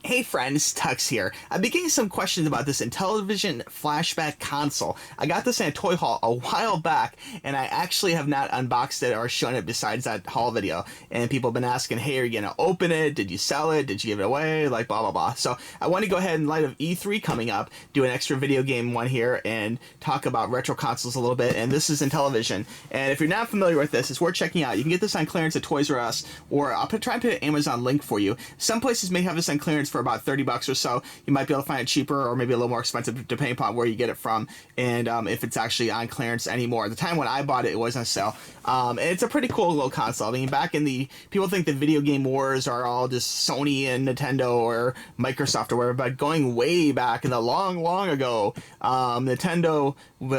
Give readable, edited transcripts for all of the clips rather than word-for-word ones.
Hey friends, Tuxx here. I've been getting some questions about this Intelevision Flashback console. I got this in a toy haul a while back, and I actually have not unboxed it or shown it besides that haul video. And people have been asking, hey, are you going to open it? Did you sell it? Did you give it away? Like, blah, blah, blah. So I want to go ahead, in light of E3 coming up, do an extra video game one here and talk about retro consoles a little bit. And this is Intelevision. And if you're not familiar with this, it's worth checking out. You can get this on clearance at Toys R Us, or I'll try and put an Amazon link for you. Some places may have this on clearance for about $30 or so. You might be able to find it cheaper or maybe a little more expensive depending upon where you get it from and if it's actually on clearance anymore. At the time when I bought it, it was on sale. And it's a pretty cool little console. I mean, back in the... People think the video game wars are all just Sony and Nintendo or Microsoft or whatever, but going way back in the long, long ago, Nintendo,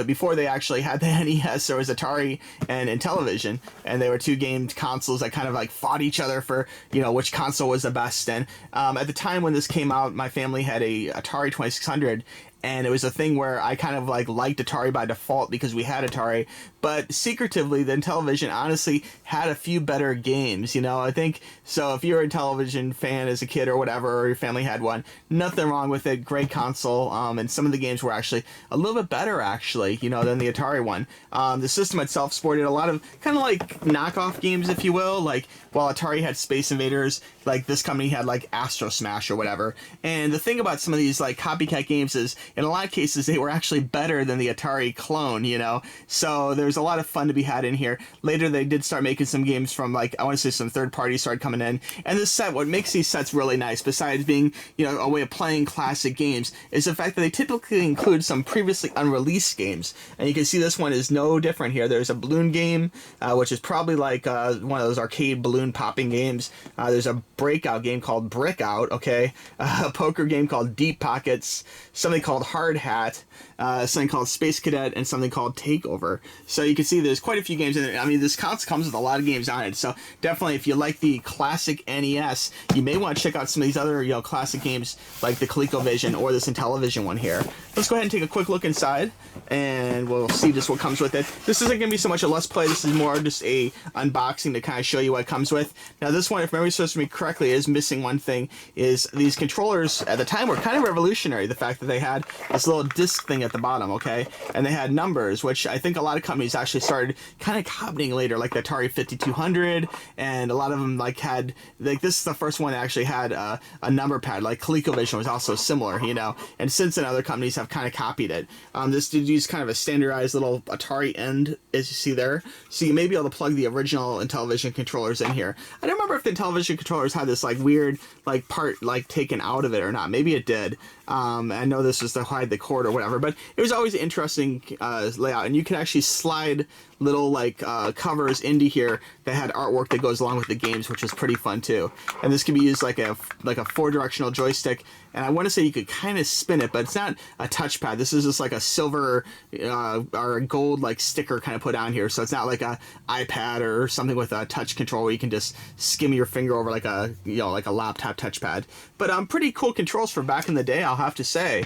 before they actually had the NES, there was Atari and Intelevision, and they were two game consoles that kind of like fought each other for, you know, which console was the best. And at the time when this came out, my family had a Atari 2600, and it was a thing where I kind of like liked Atari by default because we had Atari, but secretively the Intelevision honestly had a few better games, you know. I think so. If you're a Intelevision fan as a kid or whatever, or your family had one, nothing wrong with it. Great console, and some of the games were actually a little bit better, actually, you know, than the Atari one. The system itself sported a lot of kind of like knockoff games, if you will. Like while Atari had Space Invaders, like this company had like Astro Smash or whatever. And the thing about some of these like copycat games is, in a lot of cases, they were actually better than the Atari clone, you know? So there's a lot of fun to be had in here. Later, they did start making some games from, like, I want to say some third parties started coming in. And this set, what makes these sets really nice, besides being, you know, a way of playing classic games, is the fact that they typically include some previously unreleased games. And you can see this one is no different here. There's a balloon game, which is probably like one of those arcade balloon popping games. There's a breakout game called Brickout, okay? A poker game called Deep Pockets, something called Hard Hat, something called Space Cadet, and something called Takeover. So you can see there's quite a few games in there. I mean, this console comes with a lot of games on it, so definitely if you like the classic NES, you may want to check out some of these other, you know, classic games like the ColecoVision or this Intelevision one here. Let's go ahead and take a quick look inside, and we'll see just what comes with it. This isn't going to be so much a Let's Play, this is more just a unboxing to kind of show you what it comes with. Now this one, if memory serves me correctly, is missing one thing, is these controllers at the time were kind of revolutionary. The fact that they had this little disc thing at the bottom, okay? And they had numbers, which I think a lot of companies actually started kind of copying later, like the Atari 5200, and a lot of them like had, like this is the first one that actually had a number pad, like ColecoVision was also similar, you know, and since then other companies have kind of copied it. This did use kind of a standardized little Atari end, as you see there, so you may be able to plug the original Intelevision controllers in here. I don't remember if the Intelevision controllers had this like weird like part like taken out of it or not. Maybe it did. I know this was to hide the cord or whatever, but it was always an interesting layout, and you can actually slide little like covers into here that had artwork that goes along with the games, which was pretty fun too. And this can be used like a four-directional joystick, and I want to say you could kind of spin it, but it's not a touchpad. This is just like a silver or a gold like sticker kind of put on here, so it's not like a iPad or something with a touch control where you can just skim your finger over like a, you know, like a laptop touchpad. But pretty cool controls for back in the day, I'll have to say.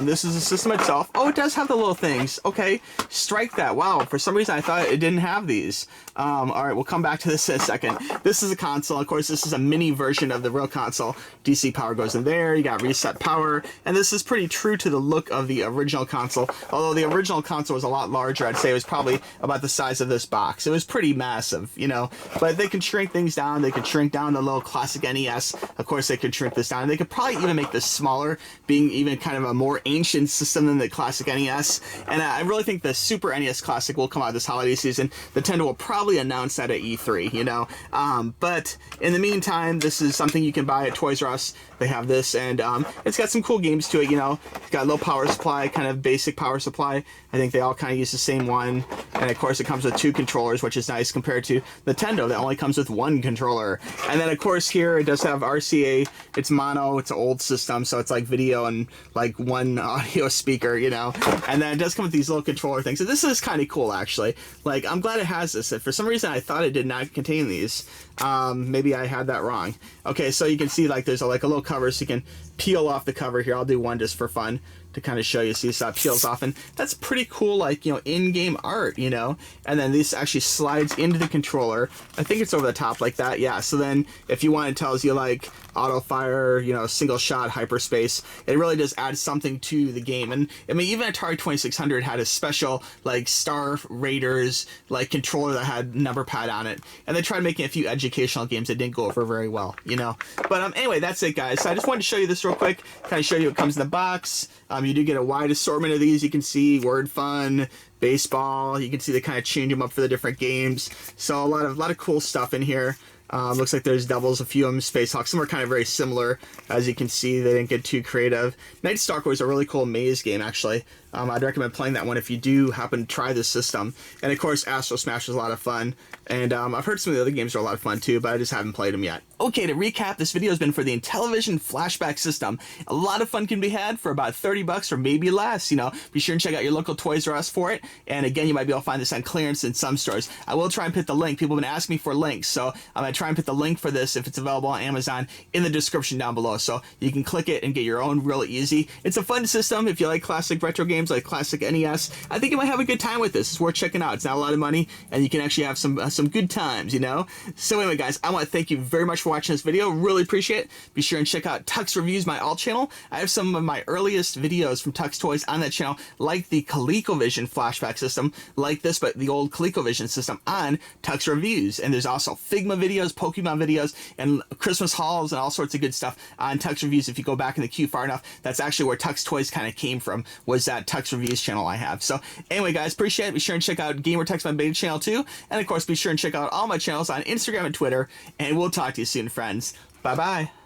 This is the system itself. Oh, it does have the little things. Okay, strike that. Wow, for some reason I thought it didn't have these. All right, we'll come back to this in a second. This is a console. Of course, this is a mini version of the real console. DC power goes in there. You got reset power, and this is pretty true to the look of the original console. Although the original console was a lot larger, I'd say it was probably about the size of this box. It was pretty massive, you know. But they can shrink things down. They could shrink down the little classic NES. Of course, they could shrink this down. They could probably even make this smaller, being even kind of a more ancient system than the classic NES. And I really think the Super NES Classic will come out this holiday season. Nintendo will probably announce that at E3, you know. But in the meantime, this is something you can buy at Toys R Us. They have this, and it's got some cool games to it, you know. It's got a low power supply, kind of basic power supply. I think they all kind of use the same one. And of course, it comes with two controllers, which is nice compared to Nintendo that only comes with one controller. And then of course here it does have RCA. It's mono. It's an old system, so it's like video and like one audio speaker, you know. And then it does come with these little controller things. So this is kind of cool, actually. Like, I'm glad it has this. For some reason, I thought it did not contain these. Maybe I had that wrong. Okay, so you can see like there's like a little cover, so you can peel off the cover here. I'll do one just for fun. to kind of show you. See, this peels off, and that's pretty cool, like, you know, in-game art, you know. And then this actually slides into the controller. I think it's over the top like that, yeah. So then if you want, it tells you like auto fire, you know, single shot, hyperspace. It really does add something to the game. And I mean, even Atari 2600 had a special like Star Raiders like controller that had number pad on it, and they tried making a few educational games that didn't go over very well, you know. But anyway, that's it, guys. So I just wanted to show you this real quick, kind of show you what comes in the box. You do get a wide assortment of these. You can see Word Fun, baseball. You can see they kind of change them up for the different games. So a lot of cool stuff in here. Looks like there's doubles, a few of them Space Hawk. Some are kind of very similar. As you can see, they didn't get too creative. Night Stalker was a really cool maze game, actually. I'd recommend playing that one if you do happen to try this system. And of course, Astro Smash was a lot of fun. And I've heard some of the other games are a lot of fun too, but I just haven't played them yet. Okay, to recap, this video has been for the Intelevision Flashback system. A lot of fun can be had for about 30 bucks or maybe less, you know. Be sure and check out your local Toys R Us for it. And again, you might be able to find this on clearance in some stores. I will try and put the link. People have been asking me for links, so I'm going to try and put the link for this, if it's available on Amazon, in the description down below. So you can click it and get your own real easy. It's a fun system. If you like classic retro games like classic NES, I think you might have a good time with this. It's worth checking out. It's not a lot of money, and you can actually have some good times, you know. So anyway, guys, I want to thank you very much for watching this video. Really appreciate it. Be sure and check out Tuxx Reviews, my alt channel. I have some of my earliest videos from Tuxx Toys on that channel, like the ColecoVision flashback system, like this, but the old ColecoVision system on Tuxx Reviews. And there's also Figma videos, Pokemon videos, and Christmas hauls, and all sorts of good stuff on Tuxx Reviews. If you go back in the queue far enough, that's actually where Tuxx Toys kind of came from, was that Tuxx Reviews channel I have. So anyway, guys, appreciate it. Be sure and check out GamerTuxx, my beta channel too. And of course, be sure and check out all my channels on Instagram and Twitter. And we'll talk to you soon, friends. Bye-bye.